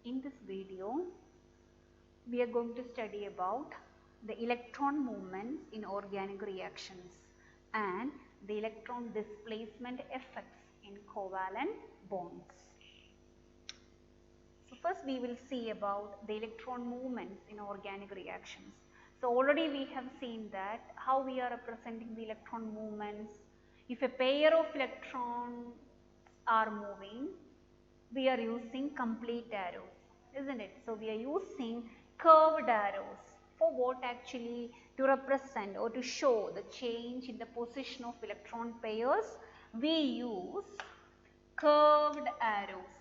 In this video, we are going to study about the electron movements in organic reactions and the electron displacement effects in covalent bonds. So, first we will see about the electron movements in organic reactions. So, already we have seen that how we are representing the electron movements. If a pair of electrons are moving, we are using complete arrows, isn't it? So, we are using curved arrows for what actually? To represent or to show the change in the position of electron pairs. We use curved arrows,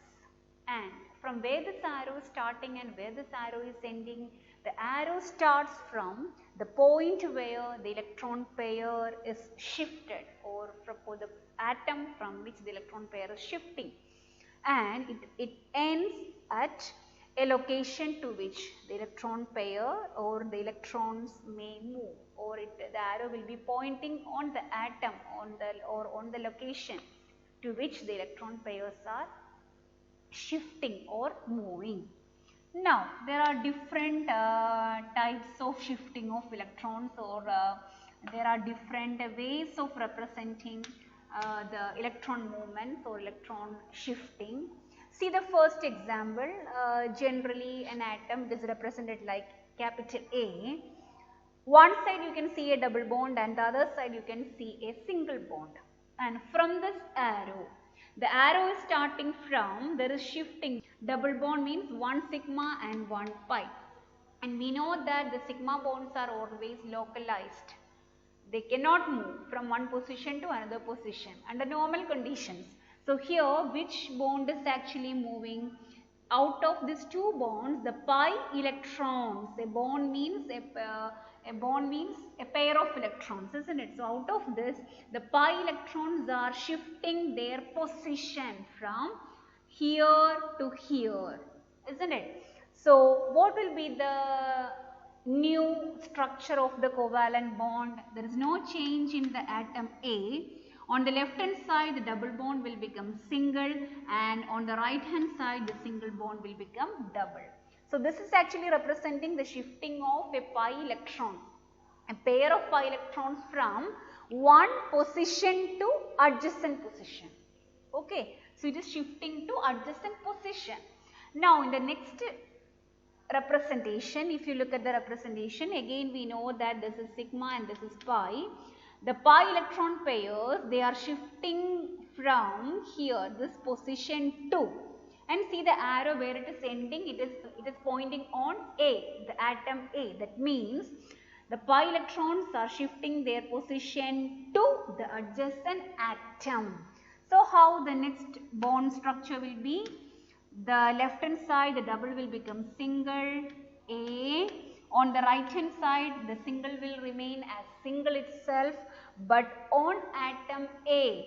and from where this arrow is starting and where this arrow is ending, the arrow starts from the point where the electron pair is shifted, or from the atom from which the electron pair is shifting, and it ends at a location to which the electron pair or the electrons may move, or the arrow will be pointing on the atom on the location to which the electron pairs are shifting or moving. Now, there are different types of shifting of electrons, or there are different ways of representing the electron movements or electron shifting. See the first example. Generally an atom is represented like capital A. One side you can see a double bond and the other side you can see a single bond. And from this arrow, the arrow is starting from, there is shifting. Double bond means 1 sigma and 1 pi. And we know that the sigma bonds are always localized. They cannot move from one position to another position under normal conditions. So, here which bond is actually moving? Out of these two bonds, the pi electrons, a bond means a pair of electrons, isn't it? So, out of this, the pi electrons are shifting their position from here to here, isn't it? So, what will be the new structure of the covalent bond? There is no change in the atom A. On the left hand side, the double bond will become single, and on the right hand side, the single bond will become double. So, this is actually representing the shifting of a pi electron, a pair of pi electrons from one position to adjacent position. Okay. So, it is shifting to adjacent position. Now, in the next representation, if you look at the representation, again we know that this is sigma and this is pi. The pi electron pairs, they are shifting from here, this position to, and see the arrow where it is ending, it is pointing on A, the atom A. That means the pi electrons are shifting their position to the adjacent atom. So, how the next bond structure will be? The left hand side, the double will become single A. On the right hand side, the single will remain as single itself, but on atom A,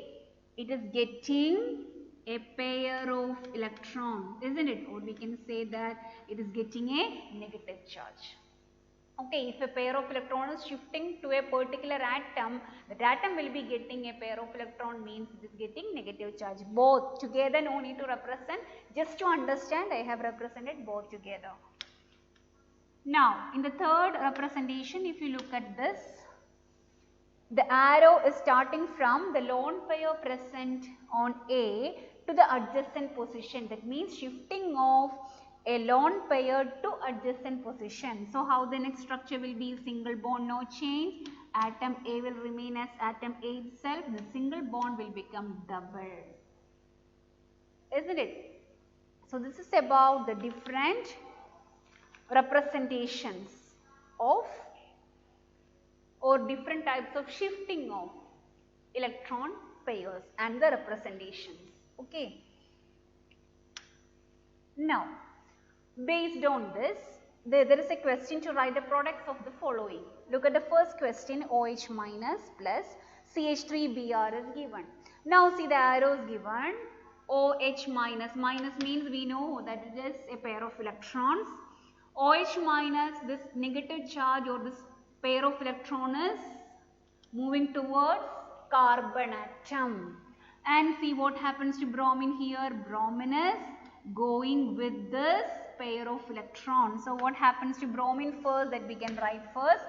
it is getting a pair of electrons, isn't it? Or we can say that it is getting a negative charge. Okay, if a pair of electrons is shifting to a particular atom, that atom will be getting a pair of electron, means it is getting negative charge. Both together no need to represent, just to understand I have represented both together. Now, in the third representation, if you look at this, the arrow is starting from the lone pair present on A to the adjacent position. That means shifting of a lone pair to adjacent position. So, how the next structure will be? Single bond, no change. Atom A will remain as atom A itself. The single bond will become double, isn't it? So, this is about the different representations of, or different types of shifting of electron pairs and the representations. Okay. Now, based on this, there is a question to write the products of the following. Look at the first question, OH minus plus CH3Br is given. Now, see the arrows given. OH minus, minus means we know that it is a pair of electrons. OH minus, this negative charge or this pair of electron is moving towards carbon atom. And see what happens to bromine here. Bromine is going with this pair of electrons. So what happens to bromine first, that we can write first.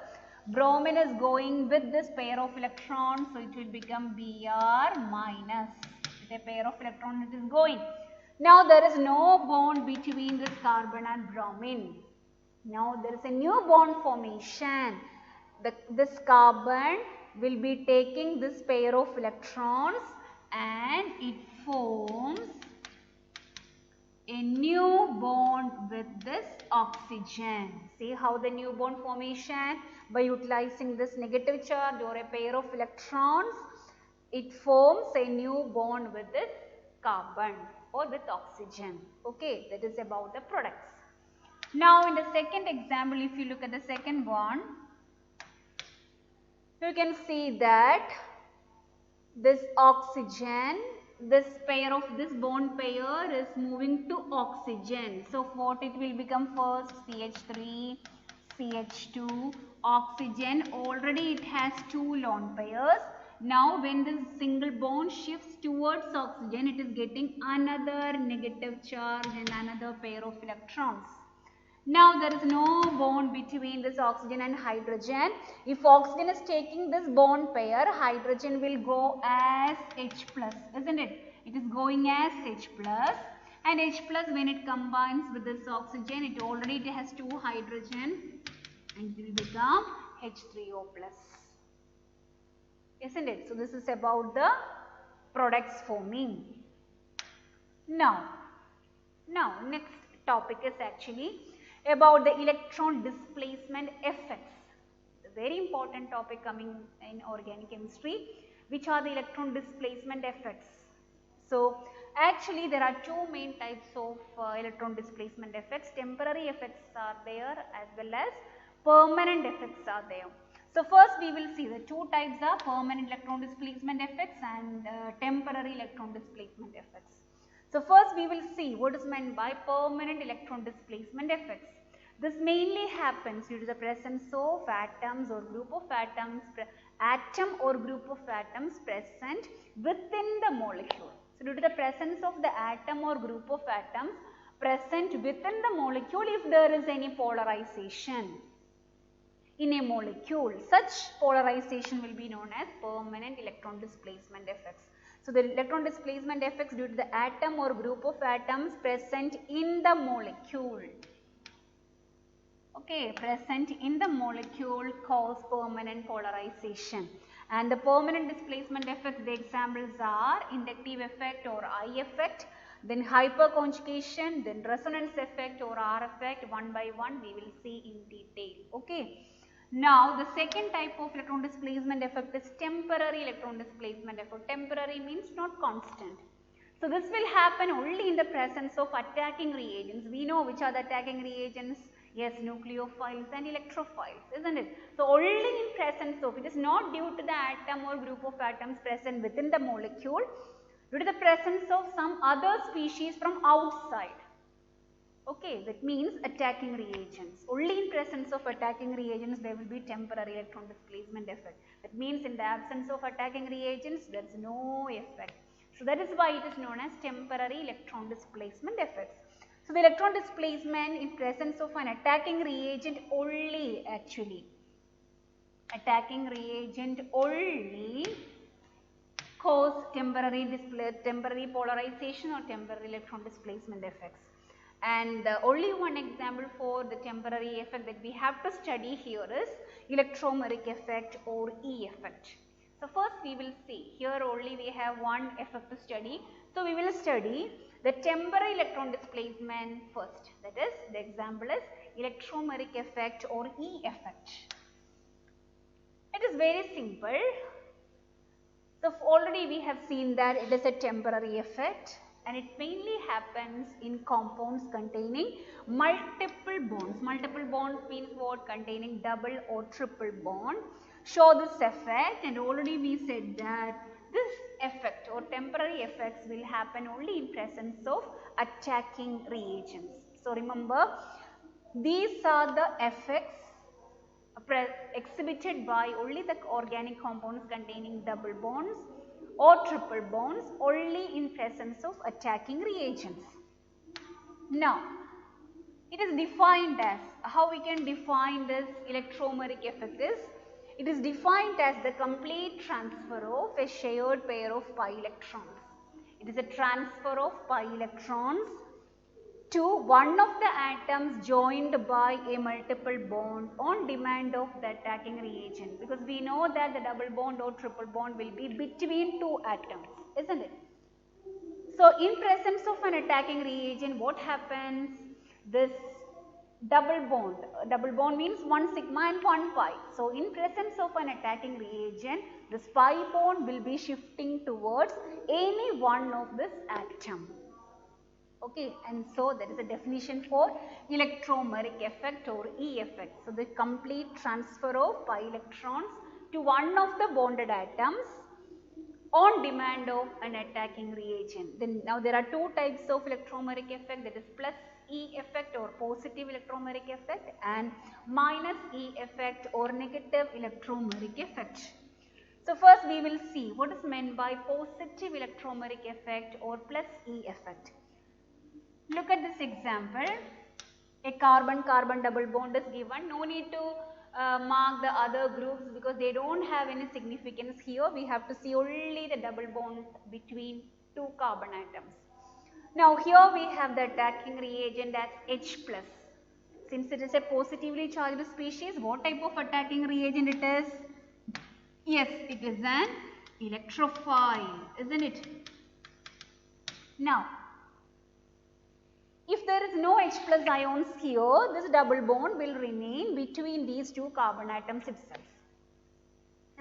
Bromine is going with this pair of electrons, so it will become Br minus. With a pair of electrons it is going. Now there is no bond between this carbon and bromine. Now there is a new bond formation. This carbon will be taking this pair of electrons and it forms a new bond with this oxygen. See how the new bond formation, by utilizing this negative charge or a pair of electrons, it forms a new bond with this carbon or with oxygen. Okay, that is about the products. Now in the second example, if you look at the second one, you can see that this oxygen, this pair of this bond pair is moving to oxygen. So what it will become first? CH3, CH2, oxygen. Already it has two lone pairs. Now when this single bond shifts towards oxygen, it is getting another negative charge and another pair of electrons. Now there is no bond between this oxygen and hydrogen. If oxygen is taking this bond pair, hydrogen will go as H plus, isn't it? It is going as H plus, and H plus when it combines with this oxygen, it already has two hydrogen and it will become H3O plus, isn't it? So this is about the products forming. Now next topic is actually about the electron displacement effects. A very important topic coming in organic chemistry. Which are the electron displacement effects? So actually there are two main types of electron displacement effects. Temporary effects are there as well as permanent effects are there. So first we will see the two types are permanent electron displacement effects and temporary electron displacement effects. So first we will see what is meant by permanent electron displacement effects. This mainly happens due to the presence of atoms or group of atoms, atom or group of atoms present within the molecule. So due to the presence of the atom or group of atoms present within the molecule, if there is any polarization in a molecule, such polarization will be known as permanent electron displacement effects. So the electron displacement effects due to the atom or group of atoms present in the molecule. Okay, present in the molecule cause permanent polarization. And the permanent displacement effects, the examples are inductive effect or I effect, then hyperconjugation, then resonance effect or R effect. One by one we will see in detail. Okay. Now the second type of electron displacement effect is temporary electron displacement effect. Temporary means not constant. So this will happen only in the presence of attacking reagents. We know which are the attacking reagents. Yes, nucleophiles and electrophiles, isn't it? So only in presence of, it is not due to the atom or group of atoms present within the molecule, due to the presence of some other species from outside. Okay, that means attacking reagents. Only in presence of attacking reagents there will be temporary electron displacement effect. That means in the absence of attacking reagents there is no effect. So that is why it is known as temporary electron displacement effects. So the electron displacement in presence of an attacking reagent only, actually attacking reagent only cause temporary polarization or temporary electron displacement effects. And only one example for the temporary effect that we have to study here is electromeric effect or E effect. So first we will see, here only we have one effect to study. So we will study the temporary electron displacement first. That is, the example is electromeric effect or E effect. It is very simple. So already we have seen that it is a temporary effect and it mainly happens in compounds containing multiple bonds. Multiple bonds means what? Containing double or triple bond. Show this effect, and already we said that this effect or temporary effects will happen only in presence of attacking reagents. So remember, these are the effects exhibited by only the organic compounds containing double bonds or triple bonds only in presence of attacking reagents. Now, It is defined as, how we can define this electromeric effect is, it is defined as the complete transfer of a shared pair of pi electrons. It is a transfer of pi electrons to one of the atoms joined by a multiple bond on demand of the attacking reagent, because we know that the double bond or triple bond will be between two atoms, isn't it? So, in presence of an attacking reagent, what happens? This double bond means 1 sigma and 1 pi. So, in presence of an attacking reagent, this pi bond will be shifting towards any one of this atom. Okay, and so that is a definition for electromeric effect or E effect. So, the complete transfer of pi electrons to one of the bonded atoms on demand of an attacking reagent. Then now there are two types of electromeric effect, that is plus E effect or positive electromeric effect and minus E effect or negative electromeric effect. So, first we will see what is meant by positive electromeric effect or plus E effect. Look at this example. A carbon-carbon double bond is given. No need to mark the other groups because they don't have any significance here. We have to see only the double bond between two carbon atoms. Now, here we have the attacking reagent as H+. Since it is a positively charged species, what type of attacking reagent it is? Yes, it is an electrophile, isn't it? Now, if there is no H+ ions here, this double bond will remain between these two carbon atoms itself,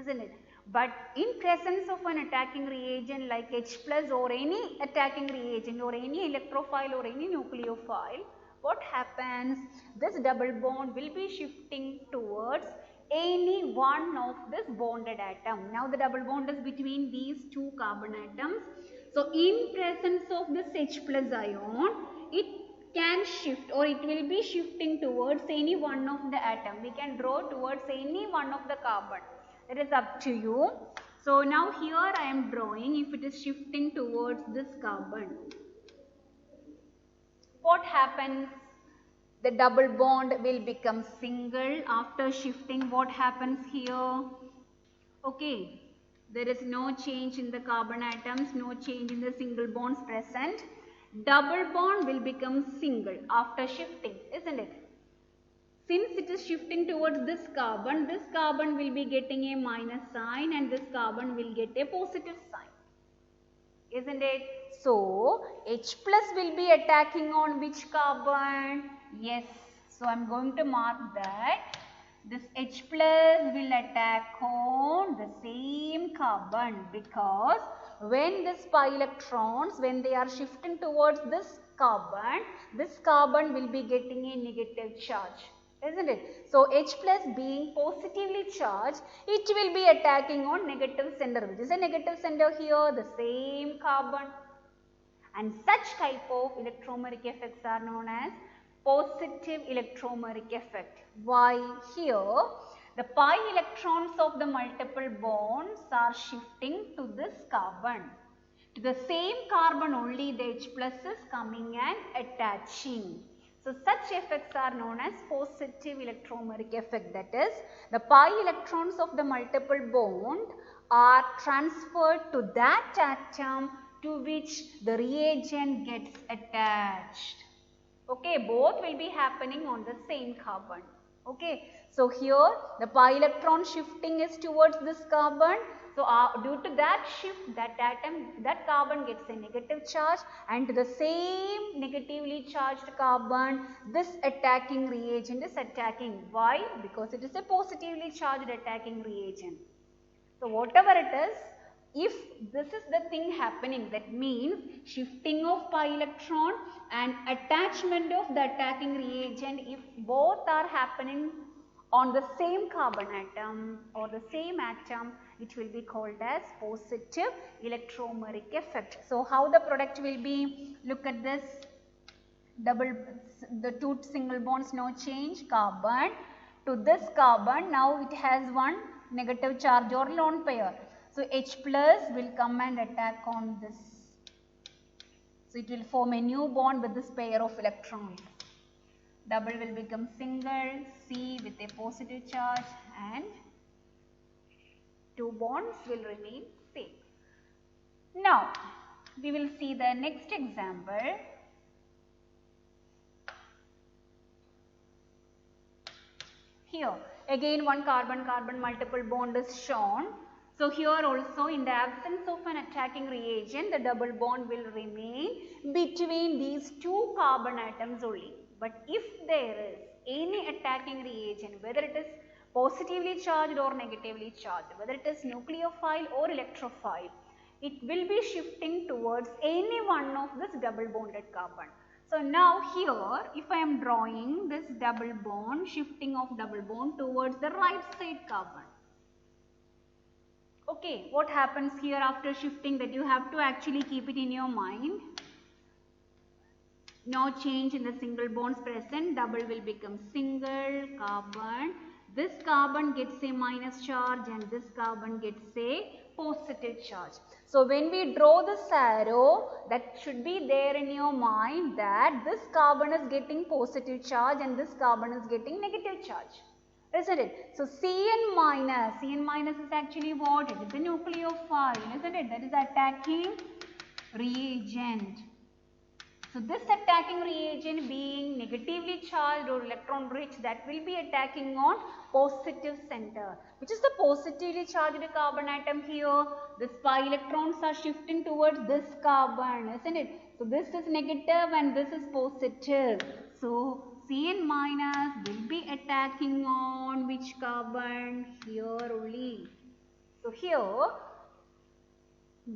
isn't it? But in presence of an attacking reagent like H+ or any attacking reagent or any electrophile or any nucleophile, what happens? This double bond will be shifting towards any one of this bonded atom. Now the double bond is between these two carbon atoms. So in presence of this H+ ion, it can shift or it will be shifting towards any one of the atom. We can draw towards any one of the carbon. It is up to you. So now here I am drawing, if it is shifting towards this carbon, what happens? The double bond will become single after shifting. What happens here? Okay, there is no change in the carbon atoms, no change in the single bonds present. Double bond will become single after shifting, isn't it? Since it is shifting towards this carbon will be getting a minus sign and this carbon will get a positive sign, isn't it? So, H+ will be attacking on which carbon? Yes, so I am going to mark that this H+ will attack on the same carbon, because when this pi electrons, when they are shifting towards this carbon will be getting a negative charge, isn't it? So, H+ being positively charged, it will be attacking on negative center. Which is a negative center here? The same carbon. And such type of electromeric effects are known as positive electromeric effect. Why? Here the pi electrons of the multiple bonds are shifting to this carbon. To the same carbon only the H+ is coming and attaching. So, such effects are known as positive electromeric effect, that is the pi electrons of the multiple bond are transferred to that atom to which the reagent gets attached. Okay, both will be happening on the same carbon. Okay, so here the pi electron shifting is towards this carbon. So, due to that shift, that carbon gets a negative charge, and to the same negatively charged carbon, this attacking reagent is attacking. Why? Because it is a positively charged attacking reagent. So, whatever it is, if this is the thing happening, that means shifting of pi electron and attachment of the attacking reagent, if both are happening on the same carbon atom or the same atom, it will be called as positive electromeric effect. So, how the product will be? Look at this, the two single bonds, no change, carbon to this carbon, now it has one negative charge or lone pair. So, H+ will come and attack on this. So, it will form a new bond with this pair of electrons. double will become single, C with a positive charge, and 2 bonds will remain same. Now, we will see the next example. Here, again one carbon-carbon multiple bond is shown. So, here also in the absence of an attacking reagent, the double bond will remain between these 2 carbon atoms only. But if there is any attacking reagent, whether it is positively charged or negatively charged, whether it is nucleophile or electrophile, it will be shifting towards any one of this double bonded carbon. So, now here if I am drawing this double bond, shifting of double bond towards the right side carbon. Okay, what happens here after shifting, that you have to actually keep it in your mind. No change in the single bonds present, double will become single carbon. This carbon gets a minus charge and this carbon gets a positive charge. So, when we draw this arrow, that should be there in your mind that this carbon is getting positive charge and this carbon is getting negative charge, isn't it? So, Cn minus is actually what? It is a nucleophile, isn't it? That is attacking reagent. So, this attacking reagent being negatively charged or electron rich, that will be attacking on positive center. Which is the positively charged carbon atom here? These pi electrons are shifting towards this carbon, isn't it? So, this is negative and this is positive. So, Cn minus will be attacking on which carbon? Here only. So, here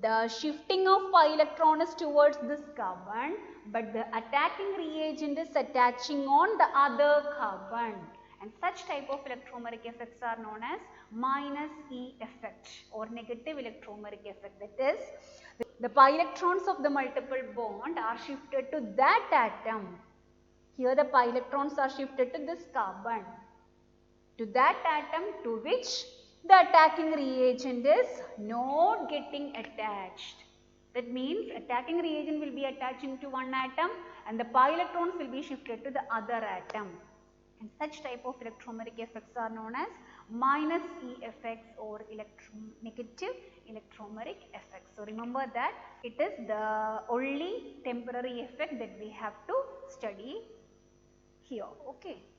the shifting of pi electron is towards this carbon, but the attacking reagent is attaching on the other carbon, and such type of electromeric effects are known as minus E effect or negative electromeric effect. That is, the pi electrons of the multiple bond are shifted to that atom. Here the pi electrons are shifted to this carbon, to that atom to which the attacking reagent is not getting attached. That means attacking reagent will be attaching to one atom and the pi electrons will be shifted to the other atom. And such type of electromeric effects are known as minus E effects or negative electromeric effects. So, remember that it is the only temporary effect that we have to study here. Okay.